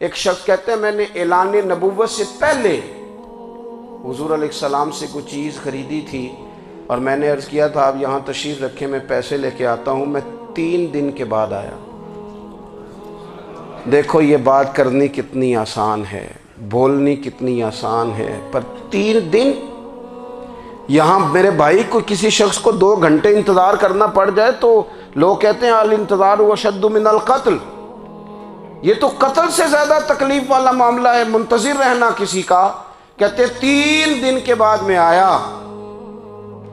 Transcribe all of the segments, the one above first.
ایک شخص کہتے ہیں میں نے اعلان نبوت سے پہلے حضور علیہ السلام سے کوئی چیز خریدی تھی اور میں نے عرض کیا تھا آپ یہاں تشریف رکھیں میں پیسے لے کے آتا ہوں، میں 3 دن کے بعد آیا۔ دیکھو یہ بات کرنی کتنی آسان ہے، بولنی کتنی آسان ہے، پر 3 دن یہاں میرے بھائی کو کسی شخص کو 2 گھنٹے انتظار کرنا پڑ جائے تو لوگ کہتے ہیں الانتظار اشد من القتل، یہ تو قتل سے زیادہ تکلیف والا معاملہ ہے منتظر رہنا کسی کا۔ کہتے 3 دن کے بعد میں آیا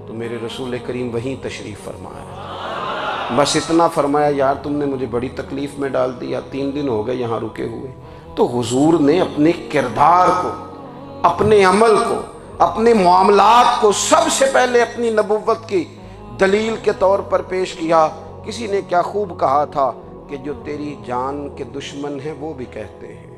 تو میرے رسول کریم وہیں تشریف فرمایا، بس اتنا فرمایا یار تم نے مجھے بڑی تکلیف میں ڈال دیا، 3 دن ہو گئے یہاں رکے ہوئے۔ تو حضور نے اپنے کردار کو، اپنے عمل کو، اپنے معاملات کو سب سے پہلے اپنی نبوت کی دلیل کے طور پر پیش کیا۔ کسی نے کیا خوب کہا تھا کہ جو تیری جان کے دشمن ہیں وہ بھی کہتے ہیں،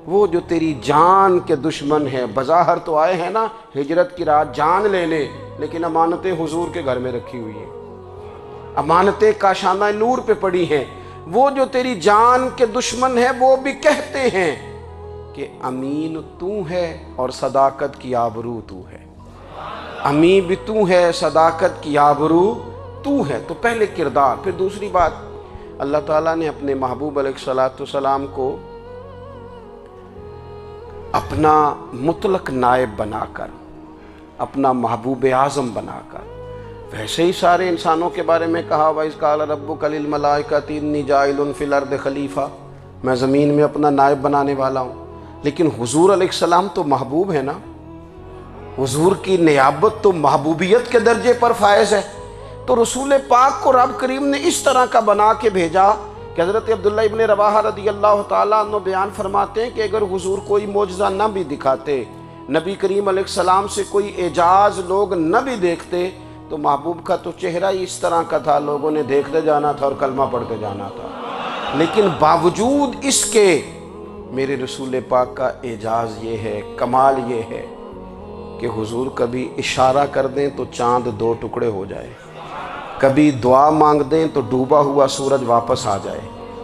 وہ جو تیری جان کے دشمن ہیں، بظاہر تو آئے ہیں نا ہجرت کی رات جان لینے، لیکن امانتیں حضور کے گھر میں رکھی ہوئی ہیں، امانتیں کاشانہ نور پہ پڑی ہیں۔ وہ جو تیری جان کے دشمن ہیں وہ بھی کہتے ہیں کہ امین تو ہے اور صداقت کی آبرو تو ہے، امین بھی تو ہے، صداقت کی آبرو تو ہے۔ تو پہلے کردار، پھر دوسری بات، اللہ تعالیٰ نے اپنے محبوب علیہ السلام کو اپنا مطلق نائب بنا کر، اپنا محبوب اعظم بنا کر، ویسے ہی سارے انسانوں کے بارے میں کہا وَإِذْ قَالَ رَبُّكَ لِلْمَلَائِكَةِ إِنِّي جَاعِلٌ فِي الْأَرْضِ خَلِيفَةً، میں زمین میں اپنا نائب بنانے والا ہوں۔ لیکن حضور علیہ السلام تو محبوب ہے نا، حضور کی نیابت تو محبوبیت کے درجے پر فائز ہے۔ تو رسول پاک کو رب کریم نے اس طرح کا بنا کے بھیجا کہ حضرت عبداللہ ابن رواحہ رضی اللہ تعالیٰ عنہ بیان فرماتے ہیں کہ اگر حضور کوئی معجزہ نہ بھی دکھاتے، نبی کریم علیہ السلام سے کوئی اعجاز لوگ نہ بھی دیکھتے، تو محبوب کا تو چہرہ ہی اس طرح کا تھا، لوگوں نے دیکھتے جانا تھا اور کلمہ پڑھتے جانا تھا۔ لیکن باوجود اس کے میرے رسول پاک کا اعجاز یہ ہے، کمال یہ ہے کہ حضور کبھی اشارہ کر دیں تو چاند 2 ٹکڑے ہو جائے، کبھی دعا مانگ دیں تو ڈوبا ہوا سورج واپس آ جائے،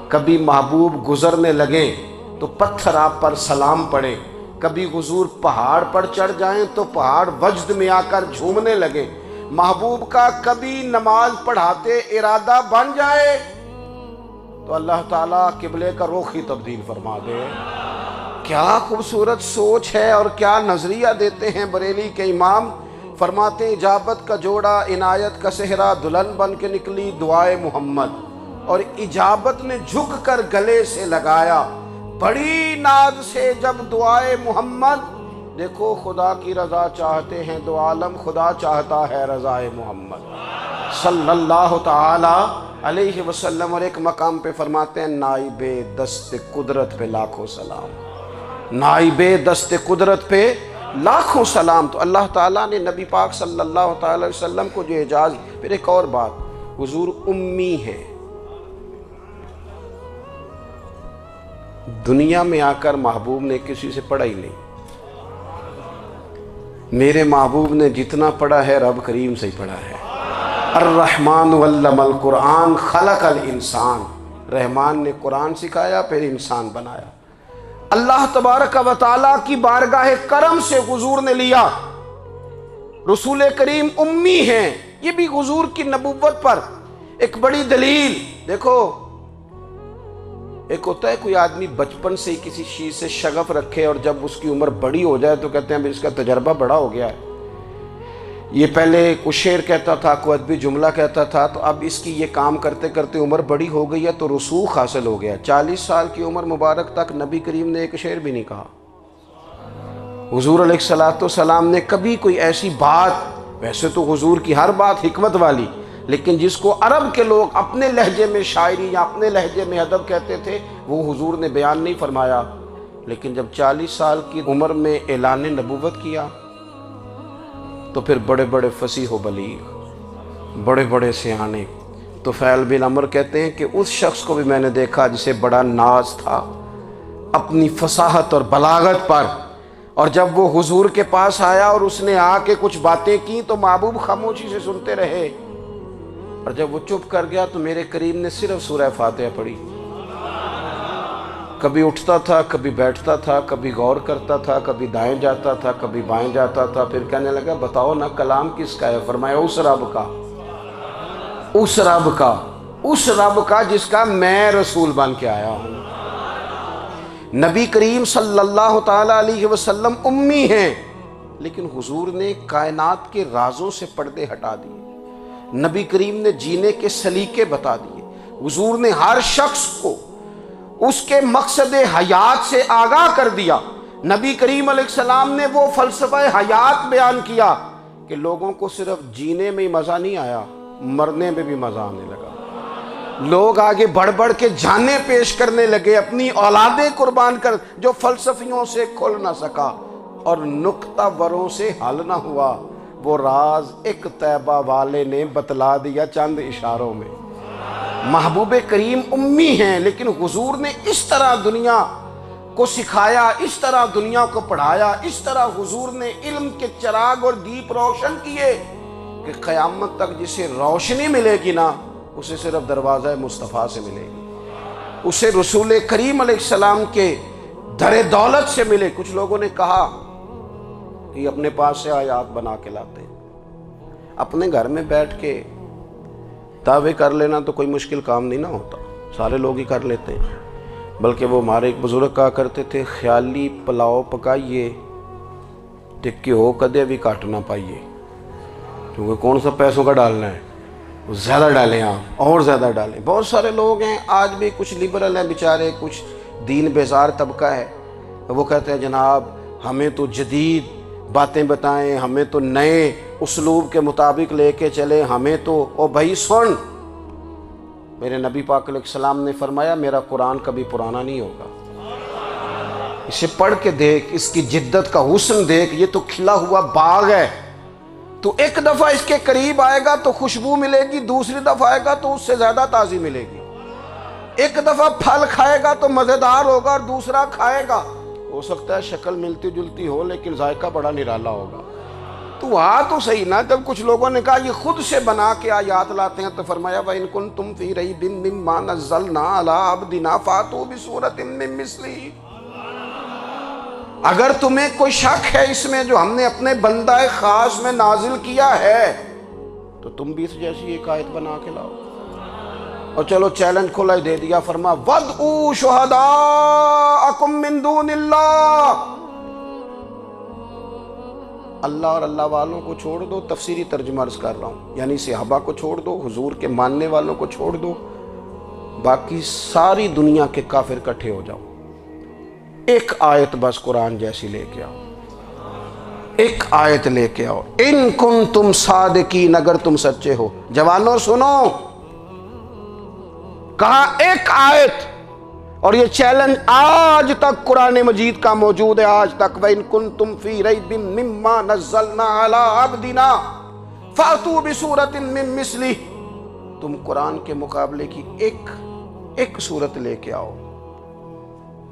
کبھی محبوب گزرنے لگیں تو پتھر آپ پر سلام پڑے، کبھی حضور پہاڑ پر چڑھ جائیں تو پہاڑ وجد میں آ کر جھومنے لگے، محبوب کا کبھی نماز پڑھاتے ارادہ بن جائے تو اللہ تعالیٰ قبلے کا رخ ہی تبدیل فرما دے۔ کیا خوبصورت سوچ ہے اور کیا نظریہ دیتے ہیں بریلی کے امام، فرماتے ہیں اجابت کا جوڑا عنایت کا صحرا دلہن بن کے نکلی دعائے محمد، اور اجابت نے جھک کر گلے سے لگایا بڑی ناز سے جب دعائے محمد، دیکھو خدا کی رضا چاہتے ہیں دو عالم، خدا چاہتا ہے رضائے محمد صلی اللہ تعالی علیہ وسلم۔ اور ایک مقام پہ فرماتے ہیں نائب دست قدرت پہ لاکھوں سلام، نائب دست قدرت پہ لاکھوں سلام۔ تو اللہ تعالیٰ نے نبی پاک صلی اللہ تعالی علیہ وسلم کو جو اعجاز۔ پھر ایک اور بات، حضور امی ہے، دنیا میں آ کر محبوب نے کسی سے پڑھا ہی نہیں، میرے محبوب نے جتنا پڑھا ہے رب کریم سے ہی پڑھا ہے۔ الرحمن علم القرآن خلق الانسان، رحمان نے قرآن سکھایا پھر انسان بنایا۔ اللہ تبارک و تعالیٰ کی بارگاہ کرم سے حضور نے لیا، رسول کریم امی ہیں، یہ بھی حضور کی نبوت پر ایک بڑی دلیل۔ دیکھو ایک ہوتا ہے کوئی آدمی بچپن سے ہی کسی چیز سے شغف رکھے اور جب اس کی عمر بڑی ہو جائے تو کہتے ہیں اس کا تجربہ بڑا ہو گیا ہے، یہ پہلے کوئی شعر کہتا تھا، کوئی ادبی جملہ کہتا تھا، تو اب اس کی یہ کام کرتے کرتے عمر بڑی ہو گئی ہے تو رسوخ حاصل ہو گیا۔ 40 سال کی عمر مبارک تک نبی کریم نے ایک شعر بھی نہیں کہا، حضور علیہ السلام نے کبھی کوئی ایسی بات، ویسے تو حضور کی ہر بات حکمت والی، لیکن جس کو عرب کے لوگ اپنے لہجے میں شاعری یا اپنے لہجے میں ادب کہتے تھے وہ حضور نے بیان نہیں فرمایا۔ لیکن جب 40 سال کی عمر میں اعلان نبوت کیا تو پھر بڑے بڑے فصیح و بلیغ، بڑے بڑے سیانے طفیل بن عمر کہتے ہیں کہ اس شخص کو بھی میں نے دیکھا جسے بڑا ناز تھا اپنی فصاحت اور بلاغت پر، اور جب وہ حضور کے پاس آیا اور اس نے آ کے کچھ باتیں کی تو محبوب خاموشی سے سنتے رہے، اور جب وہ چپ کر گیا تو میرے کریم نے صرف سورہ فاتحہ پڑھی، کبھی اٹھتا تھا، کبھی بیٹھتا تھا، کبھی غور کرتا تھا، کبھی دائیں جاتا تھا، کبھی بائیں جاتا تھا، پھر کہنے لگا بتاؤ نا کلام کس کا ہے؟ فرمایا اس رب کا، اس رب کا، اس رب کا جس کا میں رسول بن کے آیا ہوں۔ نبی کریم صلی اللہ تعالیٰ علیہ وسلم امی ہیں، لیکن حضور نے کائنات کے رازوں سے پردے ہٹا دیے، نبی کریم نے جینے کے سلیقے بتا دیے، حضور نے ہر شخص کو اس کے مقصد حیات سے آگاہ کر دیا۔ نبی کریم علیہ السلام نے وہ فلسفہ حیات بیان کیا کہ لوگوں کو صرف جینے میں ہی مزہ نہیں آیا، مرنے میں بھی مزہ آنے لگا۔ لوگ آگے بڑھ بڑھ کے جانیں پیش کرنے لگے، اپنی اولادیں قربان کر، جو فلسفیوں سے کھل نہ سکا اور نکتہ وروں سے حل نہ ہوا، وہ راز ایک طیبہ والے نے بتلا دیا چند اشاروں میں۔ محبوب کریم امی ہیں، لیکن حضور نے اس طرح دنیا کو سکھایا، اس طرح دنیا کو پڑھایا، اس طرح حضور نے علم کے چراغ اور دیپ روشن کیے کہ قیامت تک جسے روشنی ملے گی نا، اسے صرف دروازہ مصطفیٰ سے ملے گی، اسے رسول کریم علیہ السلام کے در دولت سے ملے۔ کچھ لوگوں نے کہا کہ یہ اپنے پاس سے آیات بنا کے لاتے ہیں، اپنے گھر میں بیٹھ کے دعوے کر لینا تو کوئی مشکل کام نہیں نہ ہوتا، سارے لوگ ہی کر لیتے ہیں۔ بلکہ وہ ہمارے ایک بزرگ کہا کرتے تھے، خیالی پلاؤ پکائیے ٹکی ہو کدے بھی کاٹ نہ پائیے، کیونکہ کون سا پیسوں کا ڈالنا ہے، زیادہ ڈالیں آپ اور زیادہ ڈالیں۔ بہت سارے لوگ ہیں آج بھی، کچھ لبرل ہیں بیچارے، کچھ دین بیزار طبقہ ہے، وہ کہتے ہیں جناب ہمیں تو جدید باتیں بتائیں، ہمیں تو نئے اسلوب کے مطابق لے کے چلیں، ہمیں تو او بھائی سن، میرے نبی پاک علیہ السلام نے فرمایا میرا قرآن کبھی پرانا نہیں ہوگا، اسے پڑھ کے دیکھ، اس کی جدت کا حسن دیکھ، یہ تو کھلا ہوا باغ ہے، تو ایک دفعہ اس کے قریب آئے گا تو خوشبو ملے گی، دوسری دفعہ آئے گا تو اس سے زیادہ تازی ملے گی، ایک دفعہ پھل کھائے گا تو مزیدار ہوگا اور دوسرا کھائے گا، ہو سکتا ہے شکل ملتی جلتی ہو لیکن ذائقہ بڑا نرالا ہوگا۔ تو تو صحیح نا، جب کچھ لوگوں نے کہا یہ خود سے بنا کے آیات لاتے ہیں تو فرمایا وَإِن كُنتُمْ فِي رَيْبٍ مِّمَّا نَزَّلْنَا عَلَىٰ عَبْدِنَا فَأْتُوا بِسُورَةٍ مِّن مِّثْلِهِ، اگر تمہیں کوئی شک ہے اس میں جو ہم نے اپنے بندہ خاص میں نازل کیا ہے تو تم بھی اس جیسی ایک آیت بنا کے لاؤ۔ اور چلو چیلنج کھلا ہی دے دیا، فرما وَادْعُوا شُهَدَاءَكُم مِّن دُونِ اللَّهِ، اللہ اور اللہ والوں کو چھوڑ دو، تفسیری ترجمہ عرض کر رہا ہوں، یعنی صحابہ کو چھوڑ دو، حضور کے ماننے والوں کو چھوڑ دو، باقی ساری دنیا کے کافر اکٹھے ہو جاؤ، ایک آیت بس قرآن جیسی لے کے آؤ، ایک آیت لے کے آؤ، ان کنتم صادقین، اگر تم سچے ہو۔ جوانوں سنو، کہا ایک آیت، اور یہ چیلنج آج تک قرآن مجید کا موجود ہے، آج تک وَإِن كُنتُمْ فِي رَيْبٍ مِّمَّا نَزَّلْنَا عَلَىٰ عَبْدِنَا فَأْتُوا بِسُورَةٍ مِّن مِّثْلِهِ، تم قرآن کے مقابلے کی ایک صورت لے کے آؤ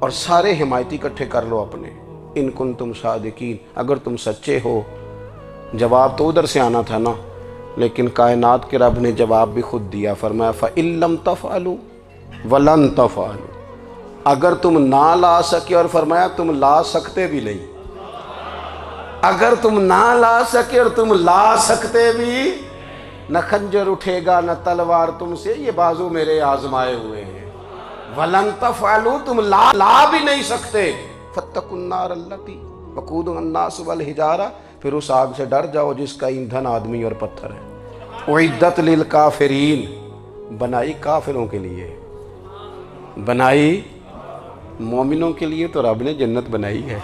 اور سارے حمایتی اکٹھے کر لو اپنے، ان کنتم صادقین، اگر تم سچے ہو۔ جواب تو ادھر سے آنا تھا نا، لیکن کائنات کے رب نے جواب بھی خود دیا، فرمایا فَإِن لَّمْ تَفْعَلُوا وَلَن تَفْعَلُوا، اگر تم نہ لا سکے، اور فرمایا تم لا سکتے بھی نہیں، اگر تم نہ لا سکے اور تم لا سکتے بھی، نہ خنجر اٹھے گا نہ تلوار تم سے، یہ بازو میرے آزمائے ہوئے ہیں، وَلَن تَفْعَلُوا، تم لا بھی نہیں سکتے، فَاتَّقُوا النَّارَ الَّتِي وَقُودُهَا النَّاسُ وَالْحِجَارَةُ، پھر اس آگ سے ڈر جاؤ جس کا ایندھن آدمی اور پتھر ہے، اُعِدَّتْ لِلْكَافِرِينَ، بنائی کافروں کے لیے، بنائی مومنوں کے لیے تو رب نے جنت بنائی ہے،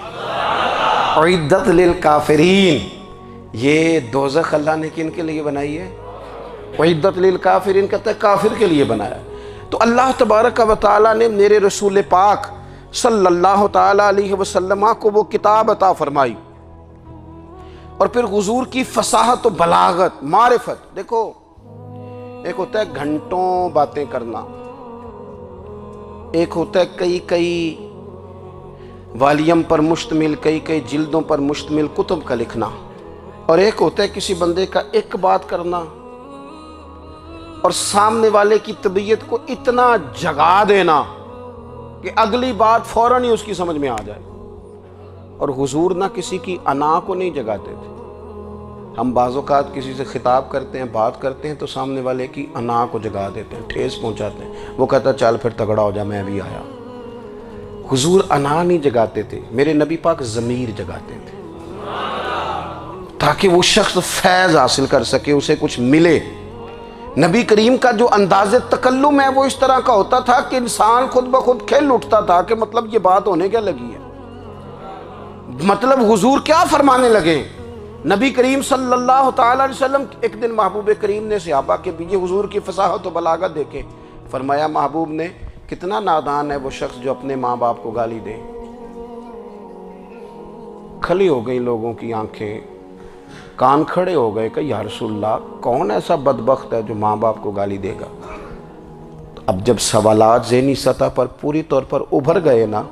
اُعِدَّتْ لِلْكَافِرِينَ، یہ دوزخ اللہ نے کن کے لیے بنائی ہے؟ اُعِدَّتْ لِلْكَافِرِينَ کہتا ہے کافر کے لیے بنایا۔ تو اللہ تبارک و تعالیٰ نے میرے رسول پاک صلی اللہ تعالیٰ علیہ وسلم کو وہ کتاب عطا فرمائی، اور پھر حضور کی فصاحت و بلاغت، معرفت۔ دیکھو ایک ہوتا ہے گھنٹوں باتیں کرنا، ایک ہوتا ہے کئی والیم پر مشتمل، کئی جلدوں پر مشتمل کتب کا لکھنا، اور ایک ہوتا ہے کسی بندے کا ایک بات کرنا اور سامنے والے کی طبیعت کو اتنا جگا دینا کہ اگلی بات فوراً ہی اس کی سمجھ میں آ جائے۔ اور حضور نہ کسی کی انا کو نہیں جگاتے تھے۔ ہم بعض اوقات کسی سے خطاب کرتے ہیں، بات کرتے ہیں تو سامنے والے کی انا کو جگا دیتے ہیں، ٹھیس پہنچاتے ہیں، وہ کہتا چل پھر تگڑا ہو جا میں بھی آیا۔ حضور انا نہیں جگاتے تھے، میرے نبی پاک ضمیر جگاتے تھے تاکہ وہ شخص فیض حاصل کر سکے، اسے کچھ ملے۔ نبی کریم کا جو انداز تکلم ہے وہ اس طرح کا ہوتا تھا کہ انسان خود بخود کھل اٹھتا تھا کہ مطلب یہ بات ہونے کیا لگی ہے، مطلب حضور کیا فرمانے لگے۔ نبی کریم صلی اللہ تعالی علیہ وسلم ایک دن محبوب کریم نے صحابہ کے پیچھے حضور کی فصاحت و بلاغت دیکھے، فرمایا محبوب نے کتنا نادان ہے وہ شخص جو اپنے ماں باپ کو گالی دے۔ کھلی ہو گئی لوگوں کی آنکھیں، کان کھڑے ہو گئے کہ یا رسول اللہ کون ایسا بدبخت ہے جو ماں باپ کو گالی دے گا۔ اب جب سوالات ذہنی سطح پر پوری طور پر ابھر گئے نا،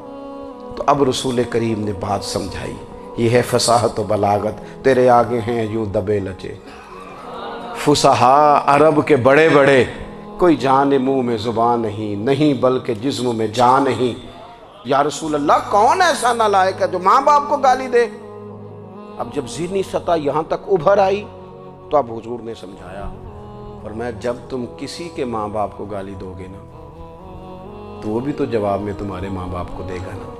تو اب رسول کریم نے بات سمجھائی۔ یہ ہے فصاحت و بلاغت، تیرے آگے ہیں یوں دبے لچے فصحاء عرب کے بڑے بڑے، کوئی جان منہ میں زبان نہیں بلکہ جسم میں جان نہیں۔ یا رسول اللہ کون ایسا نالائق ہے جو ماں باپ کو گالی دے۔ اب جب ذہنی سطح یہاں تک ابھر آئی تو اب حضور نے سمجھایا، فرمایا جب تم کسی کے ماں باپ کو گالی دو گے نا تو وہ بھی تو جواب میں تمہارے ماں باپ کو دے گا نا،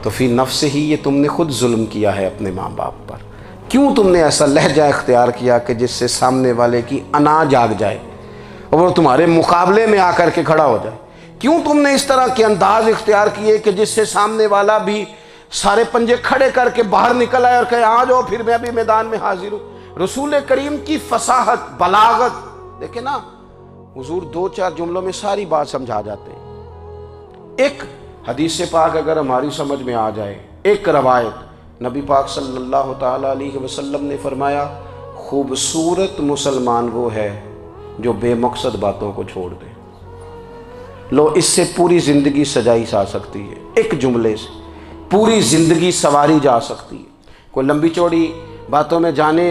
تو فی نفس ہی یہ تم نے خود ظلم کیا ہے اپنے ماں باپ پر۔ کیوں تم نے ایسا لہجہ اختیار کیا کہ جس سے سامنے والے کی انا جاگ جائے اور وہ تمہارے مقابلے میں آ کر کے کھڑا ہو جائے؟ کیوں تم نے اس طرح کے انداز اختیار کیے کہ جس سے سامنے والا بھی سارے پنجے کھڑے کر کے باہر نکل آئے اور کہے آ جاؤ پھر میں بھی میدان میں حاضر ہوں۔ رسول کریم کی فصاحت بلاغت دیکھیں نا، حضور دو چار جملوں میں ساری بات سمجھا جاتے ہیں۔ ایک حدیث پاک اگر ہماری سمجھ میں آ جائے، ایک روایت نبی پاک صلی اللہ تعالی علیہ وسلم نے فرمایا خوبصورت مسلمان وہ ہے جو بے مقصد باتوں کو چھوڑ دے۔ لو اس سے پوری زندگی سجائی جا سکتی ہے، ایک جملے سے پوری زندگی سواری جا سکتی ہے، کوئی لمبی چوڑی باتوں میں جانے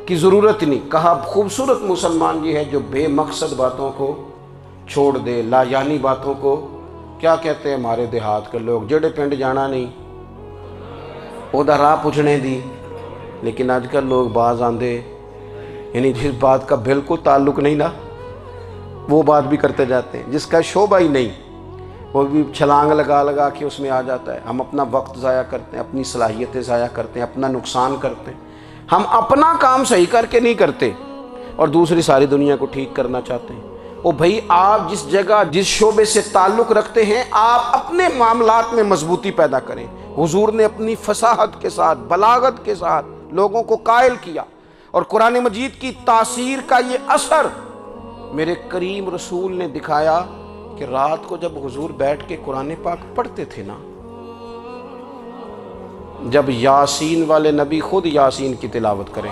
کی ضرورت نہیں۔ کہا خوبصورت مسلمان یہ ہے جو بے مقصد باتوں کو چھوڑ دے، لا یعنی باتوں کو، کیا کہتے ہیں ہمارے دیہات کے لوگ، جڑے پنڈ جانا نہیں اودا راہ پوچھنے دی۔ لیکن آج کل لوگ باز آندے یعنی جس بات کا بالکل تعلق نہیں نا وہ بات بھی کرتے جاتے ہیں، جس کا شعبہ ہی نہیں وہ بھی چھلانگ لگا کے اس میں آ جاتا ہے۔ ہم اپنا وقت ضائع کرتے ہیں، اپنی صلاحیتیں ضائع کرتے ہیں، اپنا نقصان کرتے ہیں۔ ہم اپنا کام صحیح کر کے نہیں کرتے اور دوسری ساری دنیا کو ٹھیک کرنا چاہتے ہیں۔ او بھائی آپ جس جگہ جس شعبے سے تعلق رکھتے ہیں آپ اپنے معاملات میں مضبوطی پیدا کریں۔ حضور نے اپنی فصاحت کے ساتھ بلاغت کے ساتھ لوگوں کو قائل کیا، اور قرآن مجید کی تاثیر کا یہ اثر میرے کریم رسول نے دکھایا کہ رات کو جب حضور بیٹھ کے قرآن پاک پڑھتے تھے نا، جب یاسین والے نبی خود یاسین کی تلاوت کریں،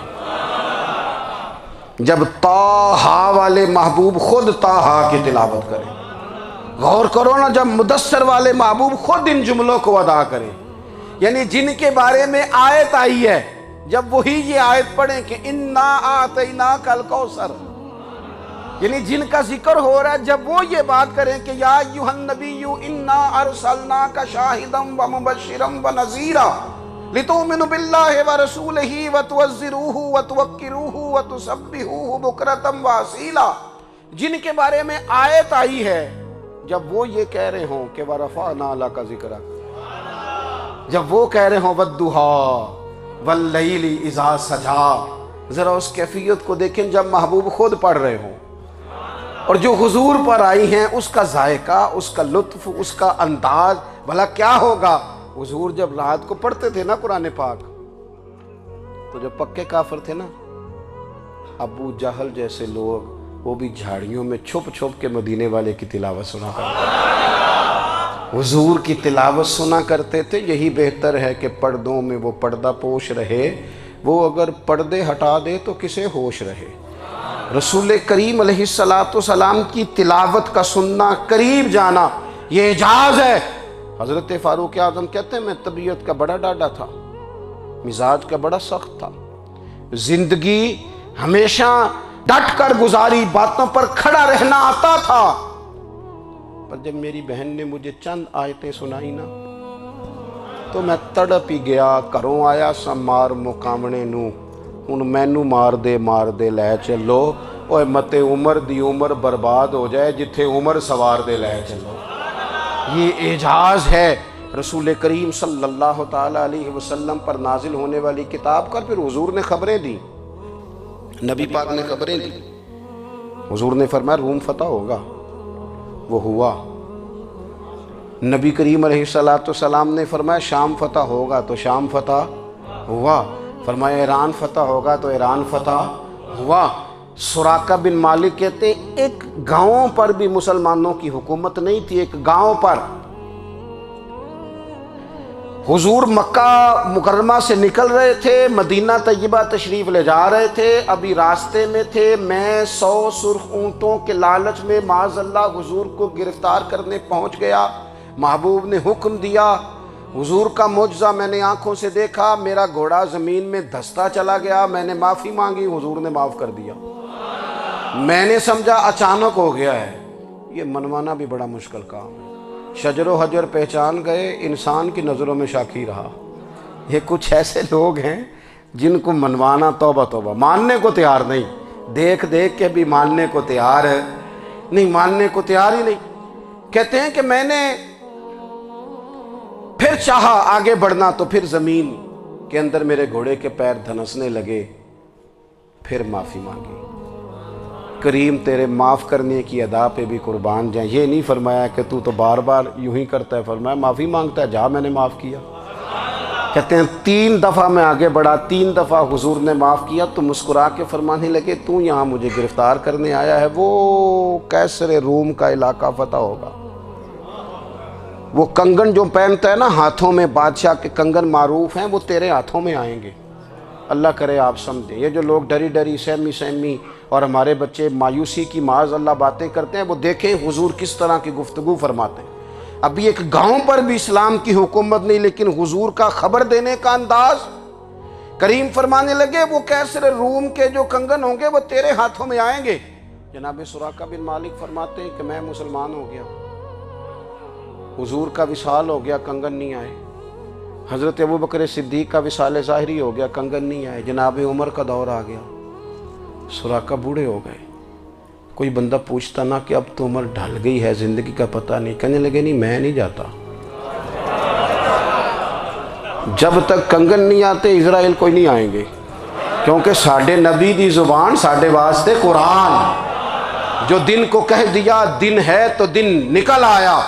جب طٰہٰ والے محبوب خود طٰہٰ کی تلاوت کریں، غور کرو نا، جب مدثر والے محبوب خود ان جملوں کو ادا کریں، یعنی جن کے بارے میں آیت آئی ہے، جب وہی یہ آیت پڑھیں کہ اِنَّا أَعْطَيْنَاكَ الْكَوْثَرَ، یعنی جن کا ذکر ہو رہا ہے، جب وہ یہ بات کریں کہ یا ایھا النبی انا ارسلناک شاہدا ومبشرا ونذیرا لتؤمنوا باللہ ورسولہ وتعزروہ وتوقروہ وتسبحوہ بکرۃ واصیلا، جن کے بارے میں آیت آئی ہے، جب وہ یہ کہہ رہے ہوں کہ ورفعنا لک ذکرک، جب وہ کہہ رہے ہوں والضحیٰ واللیل اذا سجا، ذرا اس کیفیت کو دیکھیں جب محبوب خود پڑھ رہے ہوں، اور جو حضور پر آئی ہیں اس کا ذائقہ، اس کا لطف، اس کا انداز بھلا کیا ہوگا۔ حضور جب رات کو پڑھتے تھے نا قرآن پاک تو جو پکے کافر تھے نا، ابو جہل جیسے لوگ، وہ بھی جھاڑیوں میں چھپ چھپ کے مدینے والے کی تلاوت سنا کرتے تھے، حضور کی تلاوت سنا کرتے تھے۔ یہی بہتر ہے کہ پردوں میں وہ پردہ پوش رہے، وہ اگر پردے ہٹا دے تو کسے ہوش رہے۔ رسول کریم علیہ السلام کی تلاوت کا سننا، قریب جانا، یہ اعجاز ہے۔ حضرت فاروق اعظم کہتے ہیں میں طبیعت کا بڑا ڈاڈا تھا، مزاج کا بڑا سخت تھا، زندگی ہمیشہ ڈٹ کر گزاری، باتوں پر کھڑا رہنا آتا تھا، پر جب میری بہن نے مجھے چند آیتیں سنائی نا تو میں تڑپ ہی گیا. گھروں آیا سا مار مقامنے نو, ہن مینو مار دے لے چلو. اوے متے عمر دی عمر برباد ہو جائے جتھے عمر سوار دے لے چلو. یہ اعجاز ہے رسول کریم صلی اللہ تعالیٰ علیہ وسلم پر نازل ہونے والی کتاب کا. پھر حضور نے خبریں دی, نبی پاک نے خبریں دی. حضور نے فرمایا روم فتح ہوگا, وہ ہوا. نبی کریم علیہ السلام نے فرمایا شام فتح ہوگا, تو شام فتح ہوا. فرمایا ایران فتح ہوگا, تو ایران فتح ہوا. سراقہ بن مالک کہتے ہیں ایک گاؤں پر بھی مسلمانوں کی حکومت نہیں تھی. ایک گاؤں پر حضور مکہ مکرمہ سے نکل رہے تھے, مدینہ طیبہ تشریف لے جا رہے تھے. ابھی راستے میں تھے, میں 100 سرخ اونٹوں کے لالچ میں معاذ اللہ حضور کو گرفتار کرنے پہنچ گیا. محبوب نے حکم دیا, حضور کا معجزہ میں نے آنکھوں سے دیکھا. میرا گھوڑا زمین میں دھستا چلا گیا, میں نے معافی مانگی, حضور نے معاف کر دیا. میں نے سمجھا اچانک ہو گیا ہے. یہ منوانا بھی بڑا مشکل کام ہے. شجر و حجر پہچان گئے, انسان کی نظروں میں شاکی رہا. یہ کچھ ایسے لوگ ہیں جن کو منوانا توبہ توبہ, ماننے کو تیار نہیں. دیکھ کے بھی ماننے کو تیار ہے نہیں, ماننے کو تیار ہی نہیں. کہتے ہیں کہ میں نے پھر چاہا آگے بڑھنا, تو پھر زمین کے اندر میرے گھوڑے کے پیر دھنسنے لگے. پھر معافی مانگی. کریم تیرے معاف کرنے کی ادا پہ بھی قربان جائیں. یہ نہیں فرمایا کہ تو بار بار یوں ہی کرتا ہے, فرمایا معافی مانگتا ہے, جا میں نے معاف کیا. کہتے ہیں 3 دفعہ میں آگے بڑھا, 3 دفعہ حضور نے معاف کیا. تو مسکرا کے فرمانے لگے تو یہاں مجھے گرفتار کرنے آیا ہے, وہ کیسر روم کا علاقہ فتح ہوگا. وہ کنگن جو پہنتا ہے نا ہاتھوں میں, بادشاہ کے کنگن معروف ہیں, وہ تیرے ہاتھوں میں آئیں گے. اللہ کرے آپ سمجھیں. یہ جو لوگ ڈری سہمی اور ہمارے بچے مایوسی کی معاذ اللہ باتیں کرتے ہیں, وہ دیکھیں حضور کس طرح کی گفتگو فرماتے ہیں. ابھی ایک گاؤں پر بھی اسلام کی حکومت نہیں, لیکن حضور کا خبر دینے کا انداز. کریم فرمانے لگے وہ کیسر روم کے جو کنگن ہوں گے وہ تیرے ہاتھوں میں آئیں گے. جناب سراقہ بن مالک فرماتے ہیں کہ میں مسلمان ہو گیا, حضور کا وصال ہو گیا, کنگن نہیں آئے. حضرت ابوبکر صدیق کا وصال ظاہری ہو گیا, کنگن نہیں آئے. جناب عمر کا دور آ گیا, سراقہ بوڑھے ہو گئے. کوئی بندہ پوچھتا نا کہ اب تو عمر ڈھل گئی ہے, زندگی کا پتہ نہیں. کہنے لگے نہیں میں نہیں جاتا, جب تک کنگن نہیں آتے اسرائیل کوئی نہیں آئیں گے. کیونکہ ساڈے نبی دی زبان ساڈے واسطے قرآن. جو دن کو کہہ دیا دن ہے تو دن نکل آیا,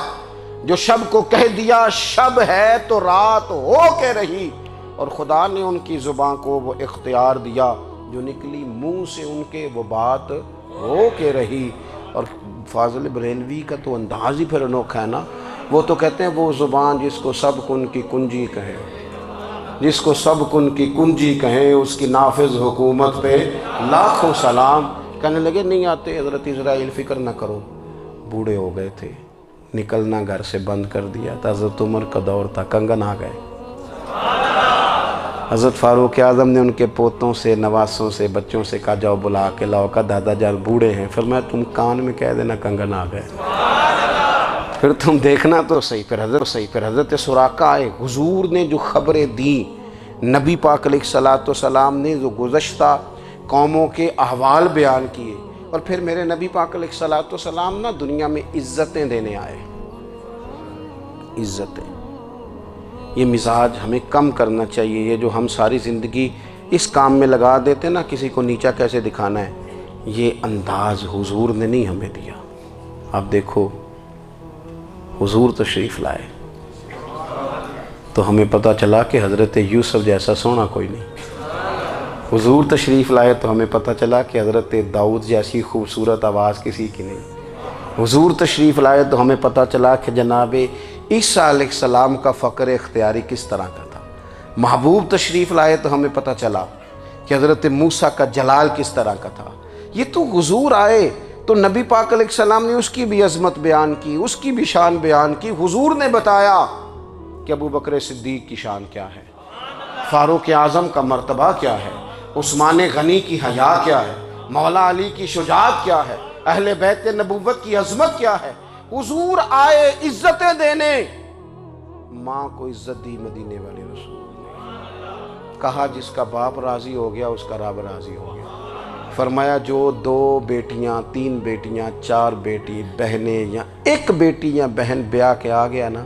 جو شب کو کہہ دیا شب ہے تو رات ہو کے رہی. اور خدا نے ان کی زبان کو وہ اختیار دیا, جو نکلی منہ سے ان کے وہ بات ہو کے رہی. اور فاضل بریلوی کا تو انداز ہی پھر انوکھا ہے نا. وہ تو کہتے ہیں وہ زبان جس کو سب کن کی کنجی کہیں, جس کو سب کن کی کنجی کہیں, اس کی نافذ حکومت پہ لاکھوں سلام. کہنے لگے نہیں آتے حضرت اسرائیل, فکر نہ کرو. بوڑھے ہو گئے تھے, نکلنا گھر سے بند کر دیا تھا. حضرت عمر کا دور تھا, کنگن آ گئے. حضرت فاروق اعظم نے ان کے پوتوں سے, نواسوں سے, بچوں سے کہا جاؤ بلا کے لاؤ. کا دادا جان بوڑھے ہیں, پھر میں تم کان میں کہہ دینا کنگن آ گئے, پھر تم دیکھنا تو صحیح. پھر حضرت سراقہ آئے. حضور نے جو خبریں دیں, نبی پاک علیہ الصلوۃ والسلام نے جو گزشتہ قوموں کے احوال بیان کیے, اور پھر میرے نبی پاک علیہ الصلوۃ والسلام نا دنیا میں عزتیں دینے آئے. عزتیں, یہ مزاج ہمیں کم کرنا چاہیے. یہ جو ہم ساری زندگی اس کام میں لگا دیتے نا, کسی کو نیچا کیسے دکھانا ہے, یہ انداز حضور نے نہیں ہمیں دیا. آپ دیکھو حضور تشریف لائے تو ہمیں پتہ چلا کہ حضرت یوسف جیسا سونا کوئی نہیں. حضور تشریف لائے تو ہمیں پتہ چلا کہ حضرت داؤد جیسی خوبصورت آواز کسی کی نہیں. حضور تشریف لائے تو ہمیں پتہ چلا کہ جناب عیسیٰ علیہ السلام کا فقر اختیاری کس طرح کا تھا. محبوب تشریف لائے تو ہمیں پتہ چلا کہ حضرت موسیٰ کا جلال کس طرح کا تھا. یہ تو حضور آئے تو نبی پاک علیہ السلام نے اس کی بھی عظمت بیان کی, اس کی بھی شان بیان کی. حضور نے بتایا کہ ابوبکر صدیق کی شان کیا ہے, فاروق اعظم کا مرتبہ کیا ہے, عثمان غنی کی حیا کیا ہے, مولا علی کی شجاعت کیا ہے, اہل بیت نبوت کی عظمت کیا ہے. حضور آئے عزتیں دینے، ماں کو عزت دی مدینے والے رسول نے۔ کہا جس کا باپ راضی ہو گیا اس کا رب راضی ہو گیا۔ فرمایا جو 2 بیٹیاں 3 بیٹیاں 4 بیٹی بہنیں یا 1 بیٹی یا بہن بیاہ کے آ گیا نا،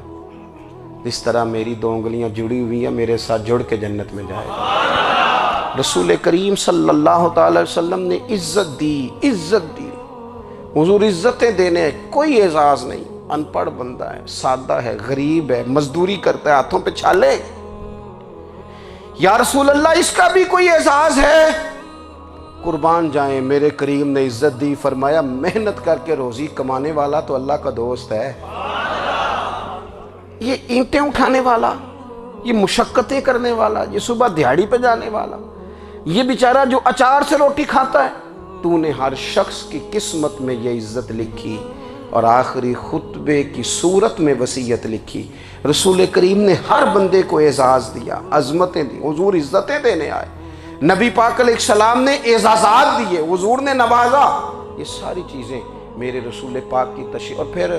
اس طرح میری 2 انگلیاں جڑی ہوئی ہیں، میرے ساتھ جڑ کے جنت میں جائے گا۔ رسول کریم صلی اللہ تعالی وسلم نے عزت دی، عزت دی۔ حضور عزتیں دینے، کوئی اعزاز نہیں، ان پڑھ بندہ ہے، سادہ ہے، غریب ہے، مزدوری کرتا ہے، ہاتھوں پہ چھالے، یا رسول اللہ اس کا بھی کوئی اعزاز ہے؟ قربان جائیں، میرے کریم نے عزت دی، فرمایا محنت کر کے روزی کمانے والا تو اللہ کا دوست ہے۔ یہ اینٹیں اٹھانے والا، یہ مشقتیں کرنے والا، یہ صبح دیہڑی پہ جانے والا، یہ بیچارہ جو اچار سے روٹی کھاتا ہے، تو نے ہر شخص کی قسمت میں یہ عزت لکھی اور آخری خطبے کی صورت میں وصیت لکھی۔ رسول کریم نے ہر بندے کو اعزاز دیا، عظمتیں دی، حضور عزتیں دینے آئے۔ نبی پاک علیہ السلام نے اعزازات دیے، حضور نے نوازا۔ یہ ساری چیزیں میرے رسول پاک کی تشریح، اور پھر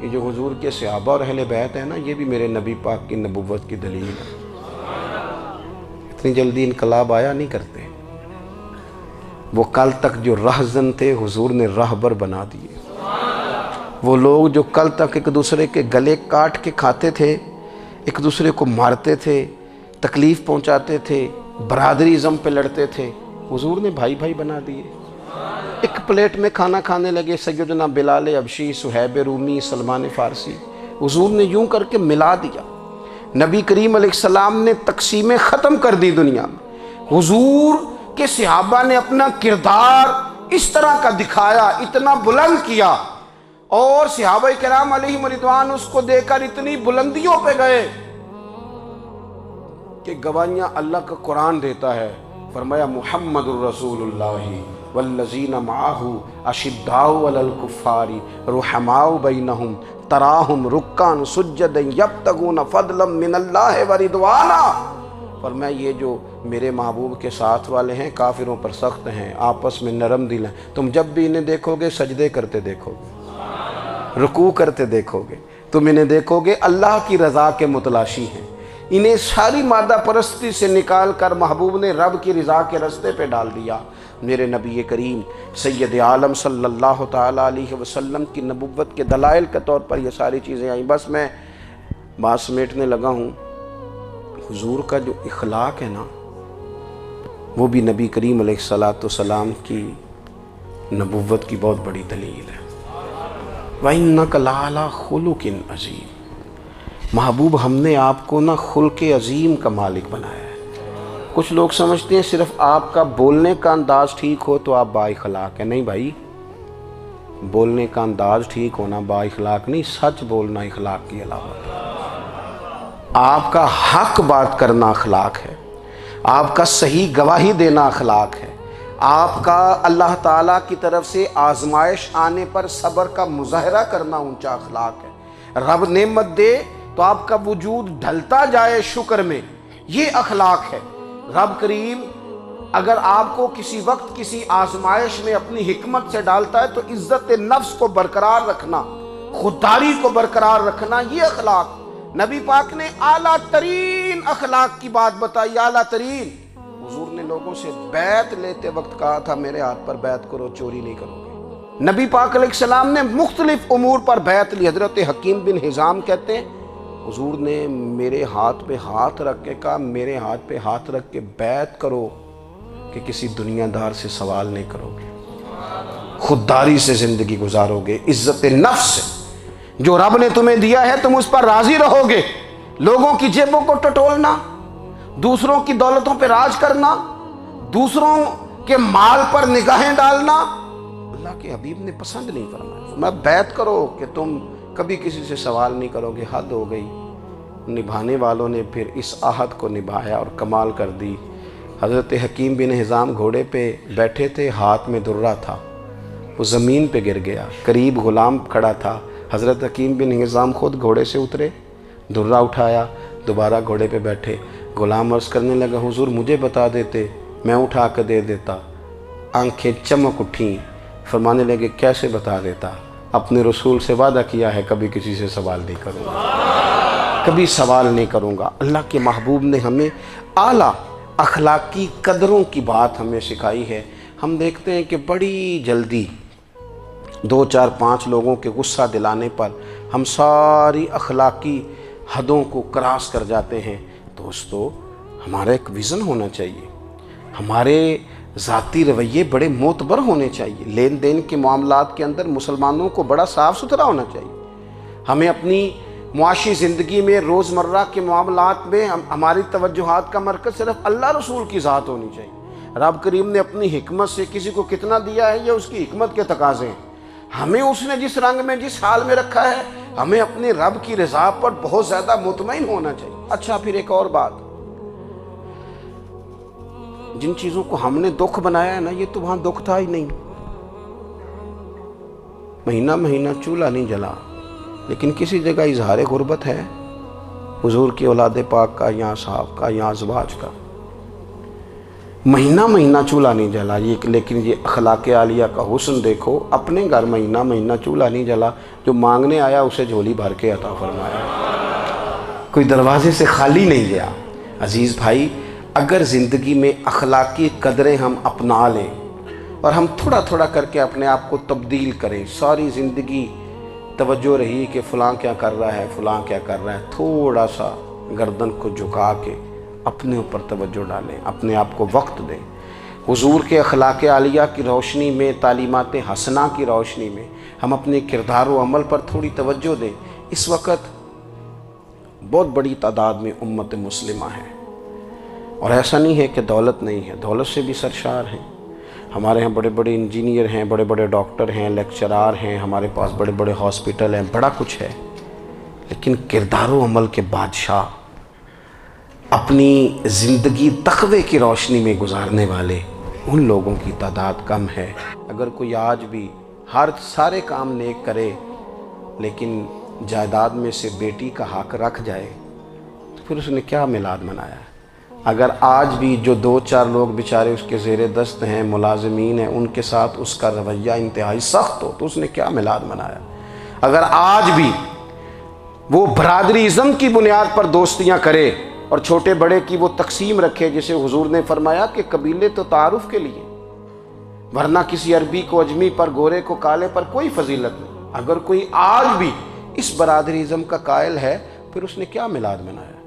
یہ جو حضور کے صحابہ اور اہل بیت ہیں نا، یہ بھی میرے نبی پاک کی نبوت کی دلیل ہے۔ اتنی جلدی انقلاب آیا نہیں کرتے، وہ کل تک جو رہزن تھے حضور نے راہبر بنا دیے۔ وہ لوگ جو کل تک ایک دوسرے کے گلے کاٹ کے کھاتے تھے، ایک دوسرے کو مارتے تھے، تکلیف پہنچاتے تھے، برادری ازم پہ لڑتے تھے، حضور نے بھائی بھائی بنا دیے۔ ایک پلیٹ میں کھانا کھانے لگے سیدنا بلال حبشی، صہیب رومی، سلمان فارسی، حضور نے یوں کر کے ملا دیا۔ نبی کریم علیہ السلام نے تقسیمیں ختم کر دی دنیا میں۔ حضور کے صحابہ نے اپنا کردار اس طرح کا دکھایا، اتنا بلند کیا، اور صحابہ کرام علیہم رضوان اس کو دیکھ کر اتنی بلندیوں پہ گئے کہ گواہیاں اللہ کا قرآن دیتا ہے۔ فرمایا محمد الرسول اللہ والذین معہ اشداء علی الکفار رحماء بینہم تراہم رکعا سجدا یبتغون فضلا من اللہ ورضوانا۔ فرمایا یہ جو میرے محبوب کے ساتھ والے ہیں کافروں پر سخت ہیں، آپس میں نرم دل ہیں، تم جب بھی انہیں دیکھو گے سجدے کرتے دیکھو گے، رکوع کرتے دیکھو گے، تم انہیں دیکھو گے اللہ کی رضا کے متلاشی ہیں۔ انہیں ساری مادہ پرستی سے نکال کر محبوب نے رب کی رضا کے رستے پہ ڈال دیا۔ میرے نبی کریم سید عالم صلی اللہ تعالیٰ علیہ وسلم کی نبوت کے دلائل کے طور پر یہ ساری چیزیں آئیں۔ بس میں بات سمیٹنے لگا ہوں۔ حضور کا جو اخلاق ہے نا، وہ بھی نبی کریم علیہ السلام کی نبوت کی بہت بڑی دلیل ہے۔ وَإِنَّكَ لَعَلَىٰ خُلُقٍ عَظِيمٍ۔ محبوب ہم نے آپ کو نا خلق عظیم کا مالک بنایا ہے۔ کچھ لوگ سمجھتے ہیں صرف آپ کا بولنے کا انداز ٹھیک ہو تو آپ با اخلاق ہیں۔ نہیں بھائی، بولنے کا انداز ٹھیک ہونا با اخلاق نہیں، سچ بولنا اخلاق کی علامت ہے۔ آپ کا حق بات کرنا اخلاق ہے، آپ کا صحیح گواہی دینا اخلاق ہے، آپ کا اللہ تعالیٰ کی طرف سے آزمائش آنے پر صبر کا مظاہرہ کرنا اونچا اخلاق ہے۔ رب نعمت دے تو آپ کا وجود ڈھلتا جائے شکر میں، یہ اخلاق ہے۔ رب کریم اگر آپ کو کسی وقت کسی آزمائش میں اپنی حکمت سے ڈالتا ہے تو عزت نفس کو برقرار رکھنا، خودداری کو برقرار رکھنا، یہ اخلاق۔ نبی پاک نے اعلیٰ ترین اخلاق کی بات بتائی، اعلیٰ ترین۔ حضور نے لوگوں سے بیعت لیتے وقت کہا تھا میرے ہاتھ پر بیعت کرو، چوری نہیں کرو گے۔ نبی پاک علیہ السلام نے مختلف امور پر بیعت لی۔ حضرت حکیم بن حزام کہتے ہیں حضور نے میرے ہاتھ پہ ہاتھ رکھ کے کہا میرے ہاتھ پہ ہاتھ رکھ کے بیعت کرو کہ کسی دنیا دار سے سوال نہیں کرو گے، خودداری سے زندگی گزارو گے، عزت نفس سے، جو رب نے تمہیں دیا ہے تم اس پر راضی رہو گے۔ لوگوں کی جیبوں کو ٹٹولنا، دوسروں کی دولتوں پہ راج کرنا، دوسروں کے مال پر نگاہیں ڈالنا اللہ کے حبیب نے پسند نہیں فرمایا۔ میں بیعت کرو کہ تم کبھی کسی سے سوال نہیں کرو گے۔ حد ہو گئی۔ نبھانے والوں نے پھر اس عہد کو نبھایا اور کمال کر دی۔ حضرت حکیم بن حزام گھوڑے پہ بیٹھے تھے، ہاتھ میں درہ تھا، وہ زمین پہ گر گیا، قریب غلام کھڑا تھا۔ حضرت حکیم بن حزام خود گھوڑے سے اترے، درہ اٹھایا، دوبارہ گھوڑے پہ بیٹھے۔ غلام عرض کرنے لگا حضور مجھے بتا دیتے، میں اٹھا کر دے دیتا۔ آنکھیں چمک اٹھیں، فرمانے لگے کیسے بتا دیتا؟ اپنے رسول سے وعدہ کیا ہے کبھی کسی سے سوال نہیں کروں گا، کبھی سوال نہیں کروں گا۔ اللہ کے محبوب نے ہمیں اعلیٰ اخلاقی قدروں کی بات ہمیں سکھائی ہے۔ ہم دیکھتے ہیں کہ بڑی جلدی 2 4 5 لوگوں کے غصہ دلانے پر ہم ساری اخلاقی حدوں کو کراس کر جاتے ہیں۔ دوستو، ہمارا ایک ویژن ہونا چاہیے، ہمارے ذاتی رویے بڑے معتبر ہونے چاہیے، لین دین کے معاملات کے اندر مسلمانوں کو بڑا صاف ستھرا ہونا چاہیے۔ ہمیں اپنی معاشی زندگی میں روزمرہ کے معاملات میں ہماری توجہات کا مرکز صرف اللہ رسول کی ذات ہونی چاہیے۔ رب کریم نے اپنی حکمت سے کسی کو کتنا دیا ہے یہ اس کی حکمت کے تقاضے ہیں۔ ہمیں اس نے جس رنگ میں جس حال میں رکھا ہے ہمیں اپنے رب کی رضا پر بہت زیادہ مطمئن ہونا چاہیے۔ اچھا، پھر ایک اور بات، جن چیزوں کو ہم نے دکھ بنایا ہے نا، یہ تو وہاں دکھ تھا ہی نہیں۔ مہینہ مہینہ چولہا نہیں جلا، لیکن کسی جگہ اظہار غربت ہے حضور کی اولاد پاک کا یا صحاب کا یا ازواج کا۔ مہینہ مہینہ چولہا نہیں جلا، لیکن یہ اخلاق عالیہ کا حسن دیکھو۔ اپنے گھر مہینہ مہینہ چولہا نہیں جلا، جو مانگنے آیا اسے جھولی بھر کے عطا فرمایا، کوئی دروازے سے خالی نہیں گیا۔ عزیز بھائی، اگر زندگی میں اخلاقی قدریں ہم اپنا لیں اور ہم تھوڑا تھوڑا کر کے اپنے آپ کو تبدیل کریں، ساری زندگی توجہ رہی کہ فلاں کیا کر رہا ہے، فلاں کیا کر رہا ہے، تھوڑا سا گردن کو جھکا کے اپنے اوپر توجہ ڈالیں، اپنے آپ کو وقت دیں، حضور کے اخلاق عالیہ کی روشنی میں، تعلیمات حسنہ کی روشنی میں ہم اپنے کردار و عمل پر تھوڑی توجہ دیں۔ اس وقت بہت بڑی تعداد میں امت مسلمہ ہے، اور ایسا نہیں ہے کہ دولت نہیں ہے، دولت سے بھی سرشار ہیں۔ ہمارے ہاں بڑے بڑے انجینئر ہیں، بڑے بڑے ڈاکٹر ہیں، لیکچرار ہیں، ہمارے پاس بڑے بڑے ہاسپٹل ہیں، بڑا کچھ ہے، لیکن کردار و عمل کے بادشاہ، اپنی زندگی تقوی کی روشنی میں گزارنے والے، ان لوگوں کی تعداد کم ہے۔ اگر کوئی آج بھی سارے کام نیک کرے لیکن جائیداد میں سے بیٹی کا حق رکھ جائے تو پھر اس نے کیا میلاد منایا ہے؟ اگر آج بھی جو 2 4 لوگ بیچارے اس کے زیر دست ہیں، ملازمین ہیں، ان کے ساتھ اس کا رویہ انتہائی سخت ہو تو اس نے کیا میلاد منایا؟ اگر آج بھی وہ برادری ازم کی بنیاد پر دوستیاں کرے اور چھوٹے بڑے کی وہ تقسیم رکھے، جسے حضور نے فرمایا کہ قبیلے تو تعارف کے لیے، ورنہ کسی عربی کو اجمی پر، گورے کو کالے پر کوئی فضیلت نہیں۔ اگر کوئی آج بھی اس برادری ازم کا قائل ہے پھر اس نے کیا میلاد منایا؟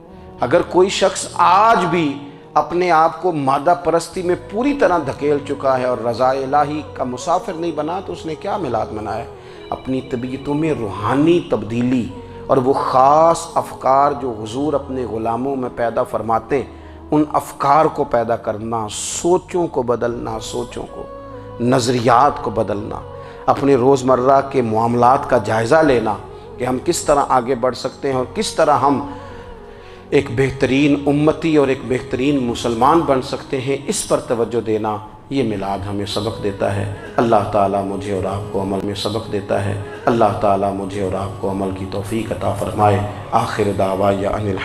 اگر کوئی شخص آج بھی اپنے آپ کو مادہ پرستی میں پوری طرح دھکیل چکا ہے اور رضا الہی کا مسافر نہیں بنا تو اس نے کیا میلاد منایا؟ اپنی طبیعتوں میں روحانی تبدیلی اور وہ خاص افکار جو حضور اپنے غلاموں میں پیدا فرماتے، ان افکار کو پیدا کرنا، سوچوں کو بدلنا، سوچوں کو، نظریات کو بدلنا، اپنے روزمرہ کے معاملات کا جائزہ لینا کہ ہم کس طرح آگے بڑھ سکتے ہیں اور کس طرح ہم ایک بہترین امتی اور ایک بہترین مسلمان بن سکتے ہیں، اس پر توجہ دینا، یہ میلاد ہمیں سبق دیتا ہے۔ اللہ تعالیٰ مجھے اور آپ کو عمل میں سبق دیتا ہے۔ اللہ تعالیٰ مجھے اور آپ کو عمل کی توفیق عطا فرمائے۔ آخر دعوایا ان